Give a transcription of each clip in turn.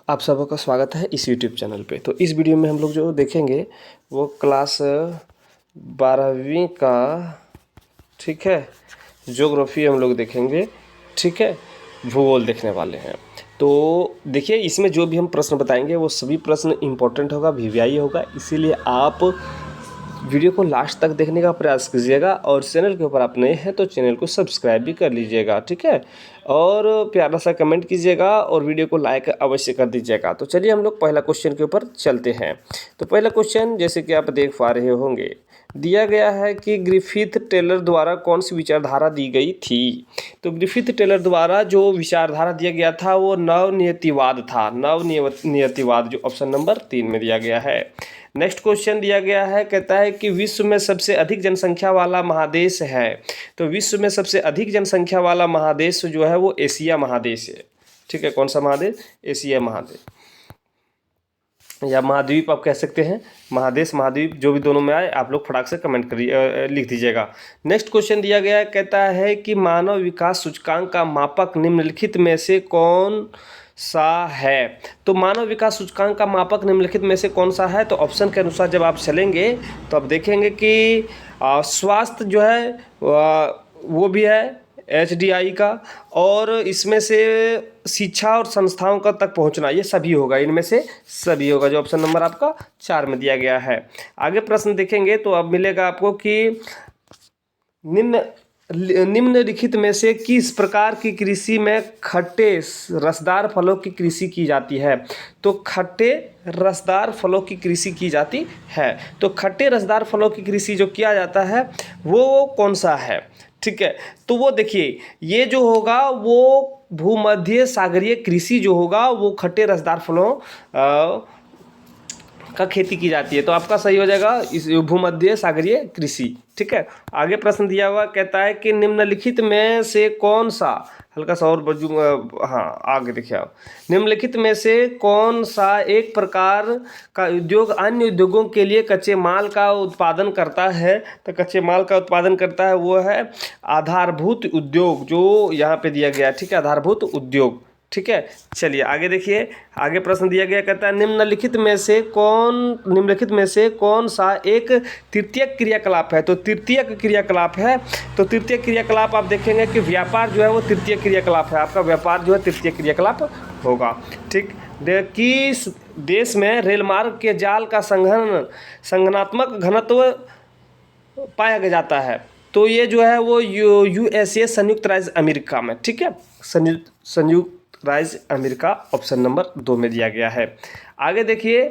आप सबका स्वागत है इस यूट्यूब चैनल पे। तो इस वीडियो में हम लोग जो देखेंगे वो क्लास 12वीं का, ठीक है, ज्योग्राफी हम लोग देखेंगे, ठीक है, भूगोल देखने वाले हैं। तो देखिए, इसमें जो भी हम प्रश्न बताएंगे वो सभी प्रश्न इम्पोर्टेंट होगा, वीवीआई होगा, इसीलिए आप वीडियो को लास्ट तक देखने का प्रयास कीजिएगा। और चैनल के ऊपर आप नए हैं तो चैनल को सब्सक्राइब भी कर लीजिएगा, ठीक है, और प्यारा सा कमेंट कीजिएगा और वीडियो को लाइक अवश्य कर दीजिएगा। तो चलिए हम लोग पहला क्वेश्चन के ऊपर चलते हैं। तो पहला क्वेश्चन जैसे कि आप देख पा रहे होंगे, दिया गया है कि ग्रिफिथ टेलर द्वारा कौन सी विचारधारा दी गई थी। तो ग्रिफिथ टेलर द्वारा जो विचारधारा दिया गया था वो नवनियतिवाद था, नवनियतिवाद, जो ऑप्शन नंबर 3 में दिया गया है। नेक्स्ट क्वेश्चन दिया गया है, कहता है कि विश्व में सबसे अधिक जनसंख्या वाला महादेश है। तो विश्व में सबसे अधिक जनसंख्या वाला महादेश जो है वो एशिया महादेश है, ठीक है। कौन सा महादेश? एशिया महादेश या महाद्वीप आप कह सकते हैं, महादेश महाद्वीप जो भी दोनों में आए आप लोग फटाक से कमेंट करिए, लिख दीजिएगा। नेक्स्ट क्वेश्चन दिया गया है, कहता है कि मानव विकास सूचकांक का मापक निम्नलिखित में से कौन सा है। तो मानव विकास सूचकांक का मापक निम्नलिखित में से कौन सा है। तो ऑप्शन के अनुसार जब आप चलेंगे तो आप देखेंगे कि स्वास्थ्य जो है वो भी है HDI का, और इसमें से शिक्षा और संस्थाओं का तक पहुंचना, ये सभी होगा, इनमें से सभी होगा, जो ऑप्शन नंबर आपका 4 में दिया गया है। आगे प्रश्न देखेंगे तो अब मिलेगा आपको कि निम्नलिखित में से किस प्रकार की कृषि में खट्टे रसदार फलों की कृषि की जाती है। तो खट्टे रसदार फलों की कृषि की जाती है। तो खट्टे रसदार फलों की कृषि जो किया जाता है वो कौन सा है, ठीक है। तो वो देखिए, ये जो होगा वो भूमध्य सागरीय कृषि जो होगा वो खट्टे रसदार फलों का खेती की जाती है। तो आपका सही हो जाएगा इस भूमध्य सागरीय कृषि, ठीक है। आगे प्रश्न दिया हुआ, कहता है कि निम्नलिखित में से कौन सा, हल्का सा और बजू, हाँ आगे देखिए आप, निम्नलिखित में से कौन सा एक प्रकार का उद्योग अन्य उद्योगों के लिए कच्चे माल का उत्पादन करता है। तो कच्चे माल का उत्पादन करता है वो है आधारभूत उद्योग, जो यहाँ पे दिया गया है, ठीक है, आधारभूत उद्योग, ठीक है। चलिए आगे देखिए, आगे प्रश्न दिया गया, कहता है निम्नलिखित में से कौन सा एक तृतीयक क्रियाकलाप है। तो तृतीयक क्रियाकलाप है, तो तृतीयक क्रियाकलाप आप देखेंगे कि व्यापार जो है वो तृतीयक क्रियाकलाप है, आपका व्यापार जो है तृतीयक क्रियाकलाप होगा, ठीक। किस देश में रेल मार्ग के जाल का संगठनात्मक घनत्व पाया जाता है। तो ये जो है वो USA, संयुक्त राज्य अमेरिका में, ठीक है, संयुक्त राज्य अमेरिका, ऑप्शन नंबर 2 में दिया गया है। आगे देखिए,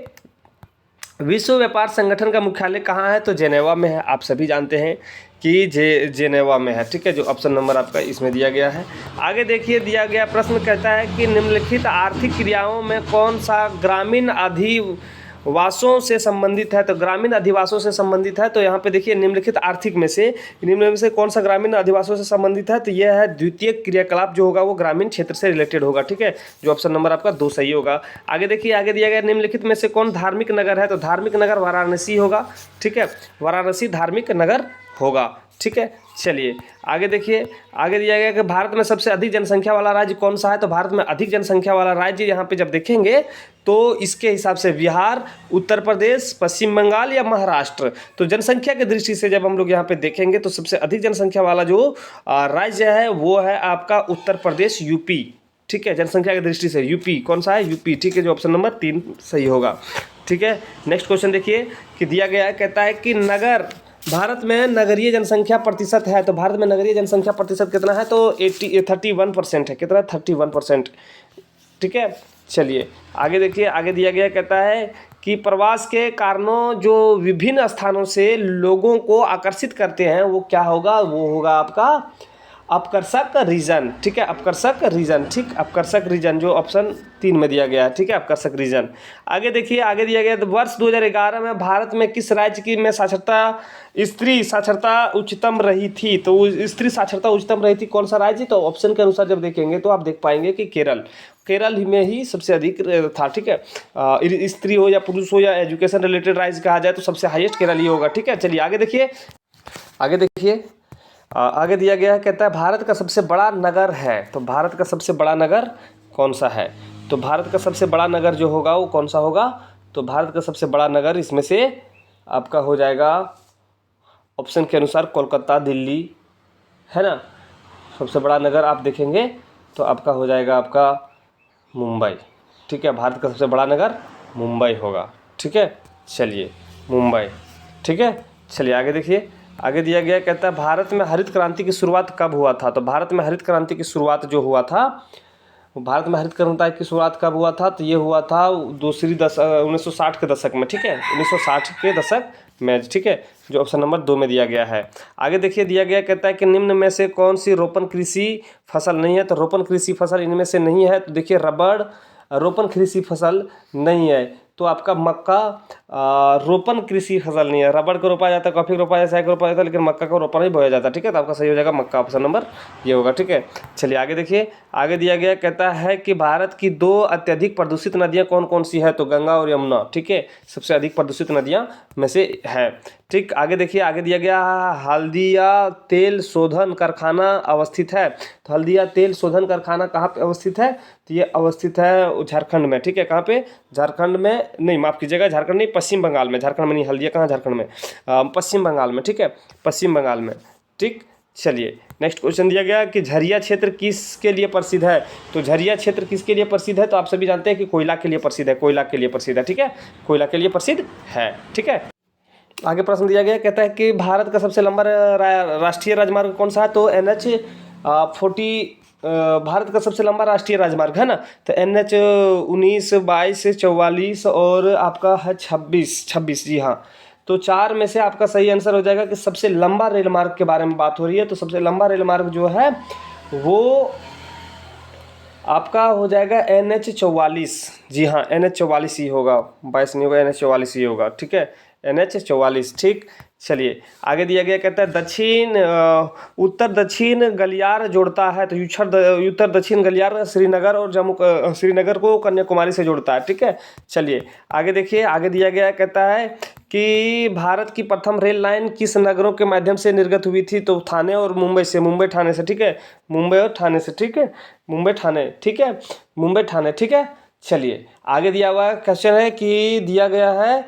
विश्व व्यापार संगठन का मुख्यालय कहाँ है। तो जेनेवा में है, आप सभी जानते हैं कि जेनेवा में है, ठीक है, जो ऑप्शन नंबर आपका इसमें दिया गया है। आगे देखिए, दिया गया प्रश्न कहता है कि निम्नलिखित आर्थिक क्रियाओं में कौन सा ग्रामीण अधिवासों से संबंधित है। तो ग्रामीण अधिवासों से संबंधित है। तो यहाँ पे देखिए, निम्नलिखित आर्थिक में से निम्न में से कौन सा ग्रामीण अधिवासों से संबंधित है। तो यह है द्वितीय क्रियाकलाप जो होगा वो ग्रामीण क्षेत्र से रिलेटेड होगा, ठीक है, जो ऑप्शन नंबर आपका 2 सही होगा। आगे देखिए, आगे दिया गया निम्नलिखित में से कौन धार्मिक नगर है। तो धार्मिक नगर वाराणसी होगा, ठीक है, वाराणसी धार्मिक नगर होगा, ठीक है। चलिए आगे देखिए, आगे दिया गया कि भारत में सबसे अधिक जनसंख्या वाला राज्य कौन सा है। तो भारत में अधिक जनसंख्या वाला राज्य यहाँ पे जब देखेंगे तो इसके हिसाब से बिहार, उत्तर प्रदेश, पश्चिम बंगाल या महाराष्ट्र। तो जनसंख्या की दृष्टि से जब हम लोग यहाँ पे देखेंगे तो सबसे अधिक जनसंख्या वाला जो राज्य है वो है आपका उत्तर प्रदेश, यूपी, ठीक है, जनसंख्या की दृष्टि से यूपी। कौन सा है? यूपी, ठीक है, जो ऑप्शन नंबर 3 सही होगा, ठीक है। नेक्स्ट क्वेश्चन देखिए कि दिया गया है, कहता है कि भारत में नगरीय जनसंख्या प्रतिशत है। तो भारत में नगरीय जनसंख्या प्रतिशत कितना है। तो 31% है। कितना? 31%, ठीक है। चलिए आगे देखिए, आगे दिया गया, कहता है कि प्रवास के कारणों जो विभिन्न स्थानों से लोगों को आकर्षित करते हैं वो क्या होगा। वो होगा आपका अपकर्षक रीजन, ठीक है, अपकर्षक रीजन, ठीक, अपकर्षक रीजन, जो ऑप्शन 3 में दिया गया है, ठीक है, अपकर्षक रीजन। आगे देखिए, आगे दिया गया, तो वर्ष 2011 में भारत में किस राज्य की में स्त्री साक्षरता उच्चतम रही थी। तो स्त्री साक्षरता उच्चतम रही थी, कौन सा राज्य। तो ऑप्शन के अनुसार जब देखेंगे तो आप देख पाएंगे कि केरल में ही सबसे अधिक था, ठीक है। स्त्री हो या पुरुष हो या एजुकेशन रिलेटेड राज्य कहा जाए तो सबसे हाईएस्ट केरल ही होगा, ठीक है। चलिए आगे देखिए, आगे दिया गया है, कहता है भारत का सबसे बड़ा नगर है। तो भारत का सबसे बड़ा नगर कौन सा है। तो भारत का सबसे बड़ा नगर जो होगा वो कौन सा होगा? तो भारत का सबसे बड़ा नगर इसमें से आपका हो जाएगा ऑप्शन के अनुसार कोलकाता, दिल्ली, है ना। सबसे बड़ा नगर आप देखेंगे तो आपका हो जाएगा आपका मुंबई, ठीक है। भारत का सबसे बड़ा नगर मुंबई होगा, ठीक है। चलिए मुंबई, ठीक है। चलिए आगे देखिए, आगे दिया गया कहता है भारत में हरित क्रांति की शुरुआत कब हुआ था? तो भारत में हरित क्रांति की शुरुआत जो हुआ था, भारत में हरित क्रांति की शुरुआत कब हुआ था? तो ये हुआ था 1960 के दशक में, ठीक है। 1960 के दशक में, ठीक है, जो ऑप्शन नंबर 2 में दिया गया है। आगे देखिए दिया गया कहता है कि निम्न में से कौन सी रोपण कृषि फसल नहीं है? तो रोपण कृषि फसल इनमें से नहीं है। तो देखिए रबड़ रोपण कृषि फसल नहीं है, तो आपका मक्का रोपण कृषि फसल नहीं है। रबड़ को रोपा जाता है, कॉफी को रोपा जाता है, चाय को रोपा जाता है, लेकिन मक्का को रोपा नहीं बोया जाता, ठीक है। तो आपका सही हो जाएगा मक्का, ऑप्शन नंबर ये होगा, ठीक है। चलिए आगे देखिए, आगे दिया गया कहता है कि भारत की 2 अत्यधिक प्रदूषित नदियाँ कौन कौन सी है? तो गंगा और यमुना, ठीक है, सबसे अधिक प्रदूषित नदियाँ में से है, ठीक। आगे देखिए, आगे दिया गया हल्दिया तेल शोधन कारखाना अवस्थित है। तो हल्दिया तेल शोधन कारखाना कहाँ पे अवस्थित है? तो ये अवस्थित है झारखंड में, ठीक है। कहाँ पे? झारखंड में नहीं, माफ़ कीजिएगा, झारखंड नहीं, पश्चिम बंगाल में। झारखंड में नहीं, हल्दिया कहाँ? झारखंड में, पश्चिम बंगाल में, ठीक है, पश्चिम बंगाल में, ठीक। चलिए नेक्स्ट क्वेश्चन दिया गया कि झरिया क्षेत्र किसके लिए प्रसिद्ध है? तो झरिया क्षेत्र किसके लिए प्रसिद्ध है? तो आप सभी जानते हैं कि कोयला के लिए प्रसिद्ध है, कोयला के लिए प्रसिद्ध है, ठीक है, कोयला के लिए प्रसिद्ध है, ठीक है। आगे प्रश्न दिया गया कहता है कि भारत का सबसे लंबा राष्ट्रीय राजमार्ग कौन सा है? तो NH 40 भारत का सबसे लंबा राष्ट्रीय राजमार्ग है ना। तो NH 19, 22, 44 और आपका है 26, जी हाँ। तो 4 में से आपका सही आंसर हो जाएगा कि सबसे लंबा रेल मार्ग के बारे में बात हो रही है। तो सबसे लंबा रेल मार्ग जो है वो आपका हो जाएगा NH 44, जी हाँ, NH 44 ही होगा, 22 नहीं होगा, NH 44 ही होगा, ठीक है, NH 44, ठीक। चलिए आगे दिया गया कहता है उत्तर दक्षिण गलियार जोड़ता है। तो उत्तर दक्षिण गलियार श्रीनगर और श्रीनगर को कन्याकुमारी से जोड़ता है, ठीक है। चलिए आगे देखिए, आगे दिया गया कहता है कि भारत की प्रथम रेल लाइन किस नगरों के माध्यम से निर्गत हुई थी? तो ठाणे और मुंबई से, मुंबई ठाणे से, ठीक है, मुंबई और ठाणे से, ठीक है, मुंबई ठाणे, ठीक है, मुंबई ठाणे, ठीक है। चलिए आगे दिया हुआ क्वेश्चन है कि दिया गया है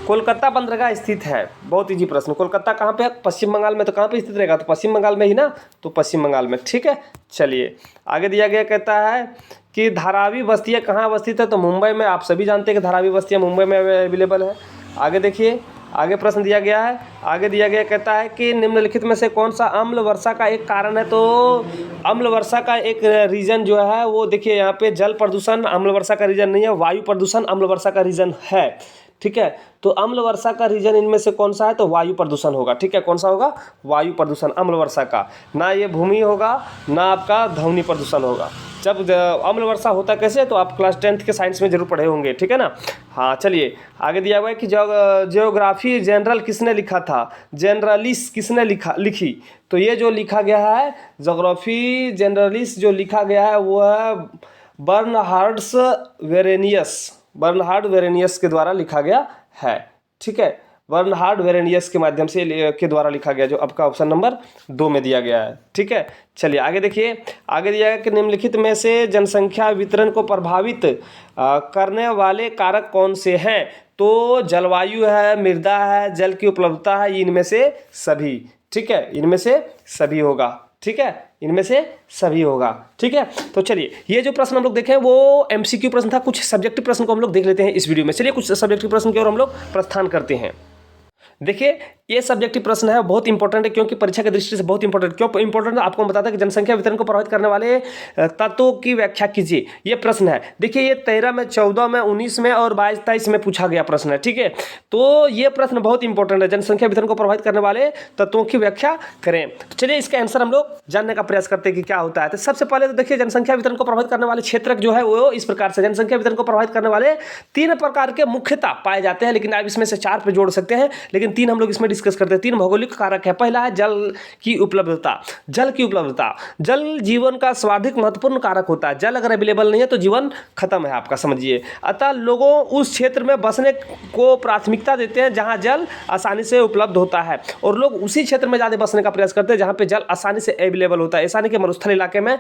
कोलकाता बंदरगाह स्थित है। बहुत इजी प्रश्न, कोलकाता कहाँ पे है? पश्चिम बंगाल में। तो कहाँ पे स्थित रहेगा? तो पश्चिम बंगाल में ही ना, तो पश्चिम बंगाल में, ठीक है। चलिए आगे दिया गया कहता है कि धारावी बस्तियाँ कहाँ अवस्थित है? तो मुंबई में। आप सभी जानते हैं कि धारावी बस्तियाँ मुंबई में अवेलेबल है। आगे देखिए, आगे प्रश्न दिया गया है, आगे दिया गया कहता है कि निम्नलिखित में से कौन सा अम्ल वर्षा का एक कारण है? तो अम्ल वर्षा का एक रीजन जो है वो देखिए यहाँ पे जल प्रदूषण अम्ल वर्षा का रीजन नहीं है, वायु प्रदूषण अम्ल वर्षा का रीजन है, ठीक है। तो अम्ल वर्षा का रीजन इनमें से कौन सा है? तो वायु प्रदूषण होगा, ठीक है। कौन सा होगा? वायु प्रदूषण अम्ल वर्षा का, ना ये भूमि होगा ना आपका ध्वनि प्रदूषण होगा। जब अम्ल वर्षा होता है कैसे? तो आप क्लास 10th के साइंस में जरूर पढ़े होंगे, ठीक है ना। हाँ चलिए आगे दिया हुआ है कि जियोग्राफी जनरल किसने लिखा था? जनरलिस किसने लिखी? तो ये जो लिखा गया है ज्योग्राफी जनरलिस जो लिखा गया है वो है बर्नहार्ड वेरेनियस के द्वारा लिखा गया है, ठीक है। बर्नहार्ड वेरेनियस के माध्यम से के द्वारा लिखा गया, जो आपका ऑप्शन नंबर 2 में दिया गया है, ठीक है। चलिए आगे देखिए, आगे दिया गया कि निम्नलिखित में से जनसंख्या वितरण को प्रभावित करने वाले कारक कौन से हैं? तो जलवायु है, मृदा है, जल की उपलब्धता है, इनमें से सभी, ठीक है, इनमें से सभी होगा, ठीक है, इनमें से सभी होगा, ठीक है। तो चलिए ये जो प्रश्न हम लोग देखें वो MCQ प्रश्न था। कुछ सब्जेक्टिव प्रश्न को हम लोग देख लेते हैं इस वीडियो में। चलिए कुछ सब्जेक्टिव प्रश्न की ओर हम लोग प्रस्थान करते हैं। देखिए ये सब्जेक्टिव प्रश्न है, बहुत इंपॉर्टेंट है, क्योंकि परीक्षा की दृष्टि से बहुत इंपॉर्टेंट। क्यों इंपॉर्टेंट है? आपको बताता है कि जनसंख्या वितरण को प्रभावित करने वाले तत्वों की व्याख्या कीजिए। ये प्रश्न है, देखिए ये 13 में, 14 में, 19 में और 22, 23 में पूछा गया प्रश्न है, ठीक है। तो ये प्रश्न बहुत इंपॉर्टेंट है, जनसंख्या वितरण को प्रभावित करने वाले तत्वों की व्याख्या करें। तो चलिए इसका आंसर हम लोग जानने का प्रयास करते हैं कि क्या होता है। तो सबसे पहले तो देखिए जनसंख्या वितरण को प्रभावित करने वाले क्षेत्रक जो है वो इस प्रकार से, जनसंख्या वितरण को प्रभावित करने वाले 3 प्रकार के मुख्यतः पाए जाते हैं, लेकिन आप इसमें से 4 पे जोड़ सकते हैं, लेकिन 3 हम लोग इसमें डिस्कस करते हैं। 3 भौगोलिक कारक है। पहला है जल की उपलब्धता। जल की उपलब्धता, जल जीवन का सर्वाधिक महत्वपूर्ण कारक होता है। जल अगर अवेलेबल नहीं है तो जीवन खत्म है आपका, समझिए। अतः लोगों उस क्षेत्र में बसने को प्राथमिकता देते हैं जहां जल आसानी से उपलब्ध होता है, और लोग उसी क्षेत्र में ज़्यादा बसने का प्रयास करते हैं जहां पे जल आसानी से अवेलेबल होता है। ऐसा नहीं कि मरुस्थल इलाके में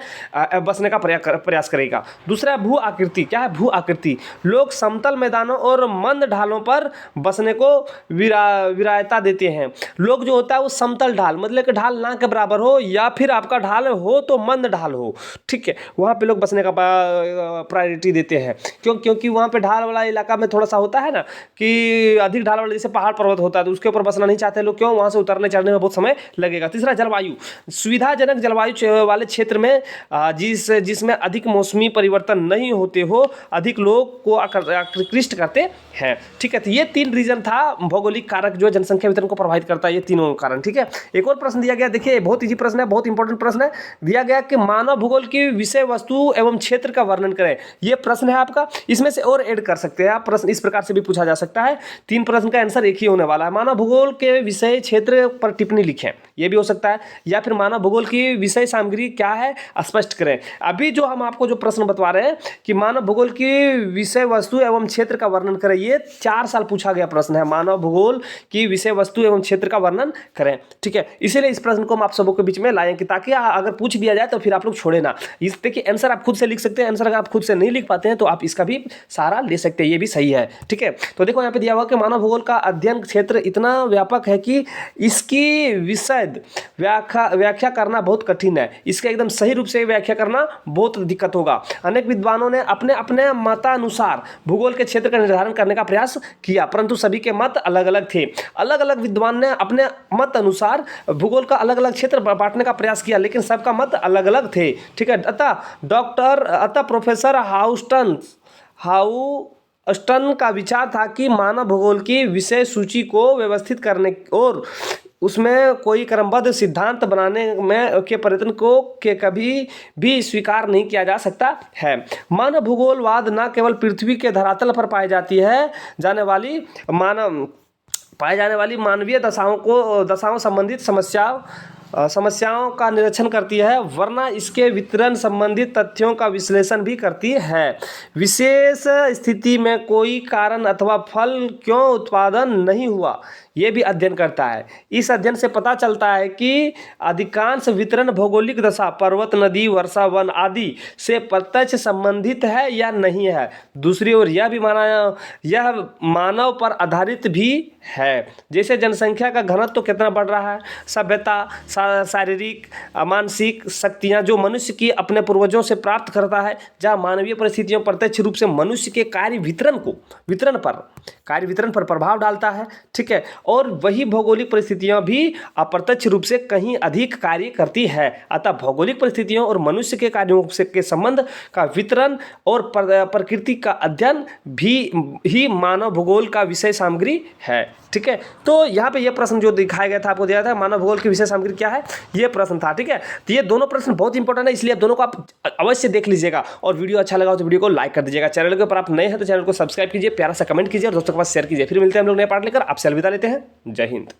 बसने का प्रयास करेगा। दूसरा है भू आकृति। क्या है भू आकृति? लोग समतल मैदानों और मंद ढालों पर बसने को विरायता देते हैं। लोग जो होता है वो समतल ढाल, मतलब कि ढाल ना के बराबर हो, या फिर आपका ढाल हो तो मंद ढाल हो, ठीक है, वहाँ पे लोग बसने का प्रायोरिटी देते हैं। क्योंकि वहाँ पे ढाल वाला इलाका में थोड़ा सा होता है ना कि अधिक ढाल वाला, जैसे पहाड़ पर्वत होता है तो उसके ऊपर बसना नहीं चाहते लोग। क्यों? वहाँ से उतरने चढ़ने में बहुत समय लगेगा। तीसरा जलवायु। सुविधाजनक जलवायु वाले क्षेत्र में जिसमें अधिक मौसमी परिवर्तन नहीं होते हो, अधिक लोग को आकृष्ट करते हैं, ठीक है। तो ये 3 रीजन था भौगोलिक कारक जो जनसंख्या वितरण को प्रभावित करता है, ये तीनों कारण, ठीक है। एक और प्रश्न दिया गया, देखिए बहुत इजी प्रश्न है, बहुत इंपॉर्टेंट प्रश्न है। दिया गया कि मानव भूगोल की विषय वस्तु एवं क्षेत्र का वर्णन करें। ये प्रश्न है आपका, इसमें से और ऐड कर सकते हैं आप। प्रश्न इस प्रकार से भी पूछा जा सकता है। 3 प्रश्न का आंसर एक ही होने वाला है। मानव भूगोल के विषय क्षेत्र पर टिप्पणी लिखें, ये भी हो सकता है। या फिर मानव भूगोल की विषय सामग्री क्या है स्पष्ट करें। अभी जो हम आपको जो प्रश्न बतवा रहे हैं कि मानव भूगोल की विषय वस्तु एवं क्षेत्र का वर्णन करें, ये 4 साल पूछा गया प्रश्न है। मानव भूगोल की विषय वस्तु एवं क्षेत्र का वर्णन करें, ठीक है। इसीलिए इस प्रश्न को हम आप सबों के बीच में लाएं कि ताकि अगर पूछ दिया जाए तो फिर आप लोग छोड़े ना। इस देखिए आंसर आप खुद से लिख सकते हैं। आंसर अगर आप खुद से नहीं लिख पाते हैं तो आप इसका भी सहारा ले सकते हैं, ये भी सही है, ठीक है। तो देखो यहाँ पे दिया हुआ कि मानव भूगोल का अध्ययन क्षेत्र इतना व्यापक है कि इसकी विशद व्याख्या करना बहुत कठिन है। इसका एकदम सही रूप से व्याख्या करना बहुत दिक्कत होगा। अनेक विद्वानों ने अपने अपने मतानुसार भूगोल के क्षेत्र का निर्धारण करने का प्रयास किया, परंतु सभी के मत अलग अलग थे। अलग अलग विद्वान ने अपने मत अनुसार भूगोल का अलग अलग क्षेत्र बांटने का प्रयास किया, लेकिन सबका मत अलग अलग थे, ठीक है। अतः प्रोफेसर हाउस्टन का विचार था कि मानव भूगोल की विषय सूची को व्यवस्थित करने और उसमें कोई क्रमबद्ध सिद्धांत बनाने में के प्रयत्न को के कभी भी स्वीकार नहीं किया जा सकता है। मानव भूगोलवाद न केवल पृथ्वी के धरातल पर पाई जाने वाली मानवीय दशाओं संबंधित समस्याओं का निरीक्षण करती है, वरना इसके वितरण संबंधित तथ्यों का विश्लेषण भी करती है। विशेष स्थिति में कोई कारण अथवा फल क्यों उत्पादन नहीं हुआ, ये भी अध्ययन करता है। इस अध्ययन से पता चलता है कि अधिकांश वितरण भौगोलिक दशा, पर्वत, नदी, वर्षा, वन आदि से प्रत्यक्ष संबंधित है या नहीं है। दूसरी ओर यह मानव पर आधारित भी है। जैसे जनसंख्या का घनत्व तो कितना बढ़ रहा है, सभ्यता, शारीरिक मानसिक शक्तियाँ जो मनुष्य की अपने पूर्वजों से प्राप्त करता है, जहाँ मानवीय परिस्थितियों प्रत्यक्ष रूप से मनुष्य के कार्य वितरण पर प्रभाव डालता है, ठीक है। और वही भौगोलिक परिस्थितियां भी अप्रत्यक्ष रूप से कहीं अधिक कार्य करती है। अतः भौगोलिक परिस्थितियों और मनुष्य के कार्यों के संबंध का वितरण और प्रकृति का अध्ययन भी ही मानव भूगोल का विषय सामग्री है, ठीक है। तो यहाँ पे ये प्रश्न जो दिखाया गया था, आपको दिया था मानव भूगोल की विषय सामग्री क्या है, ये प्रश्न था, ठीक है। तो ये दोनों प्रश्न बहुत इंपॉर्टेंट है, इसलिए आप दोनों को आप अवश्य देख लीजिएगा। और वीडियो अच्छा लगा हो तो वीडियो को लाइक कर दीजिएगा। चैनल के ऊपर आप नए हैं तो चैनल को सब्सक्राइब कीजिए, प्यारा सा कमेंट कीजिए और दोस्तों के पास शेयर कीजिए। फिर मिलते हैं हम लोग नए पार्ट लेकर, आपसे अलविदा लेते हैं। जय हिंद।